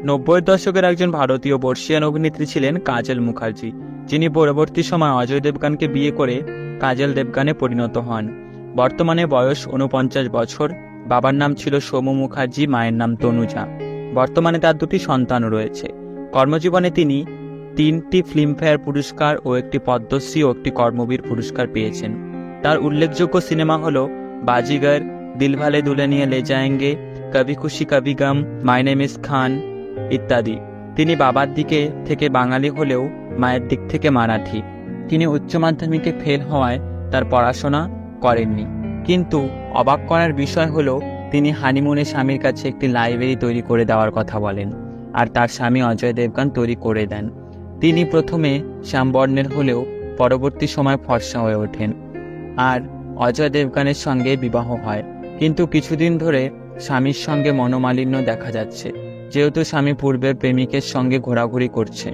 90-এর দশকের একজন ভারতীয় বর্ষিয়ান অভিনেত্রী ছিলেন কাজল মুখার্জি, যিনি পরবর্তী সময় অজয় দেবগনকে বিয়ে করে কাজল দেবগনে পরিণত হন। বর্তমানে বয়স 49 বছর। বাবার নাম ছিল সোমু মুখার্জি, মায়ের নাম তনুজা। বর্তমানে তার 2টি সন্তান রয়েছে। কর্মজীবনে তিনি 3টি ফিল্মফেয়ার পুরস্কার ও একটি পদ্মশ্রী ও একটি কর্মবীর পুরস্কার পেয়েছেন। তার উল্লেখযোগ্য সিনেমা হল বাজিগর, দিলভালে দুলহানিয়া লে যায়েঙ্গে, কভি খুশি কভি গম, মাই নেম ইজ খান ইত্যাদি। তিনি বাবার দিকে থেকে বাঙালি হলেও মায়ের দিক থেকে মারাঠি। তিনি উচ্চ মাধ্যমিকে ফেল হওয়ায় তার পড়াশোনা করেননি, কিন্তু অবাক করার বিষয় হলো তিনি হানিমুনে স্বামীর কাছে একটি লাইব্রেরি তৈরি করে দেওয়ার কথা বলেন, আর তার স্বামী অজয় দেবগন তৈরি করে দেন। তিনি প্রথমে শ্যামবর্ণের হলেও পরবর্তী সময় ফর্সা হয়ে ওঠেন, আর অজয় দেবগনের সঙ্গে বিবাহ হয়। কিন্তু কিছুদিন ধরে স্বামীর সঙ্গে মনোমালিন্য দেখা যাচ্ছে, যেহেতু স্বামী পূর্বের প্রেমিকের সঙ্গে ঘোরাঘুরি করছে।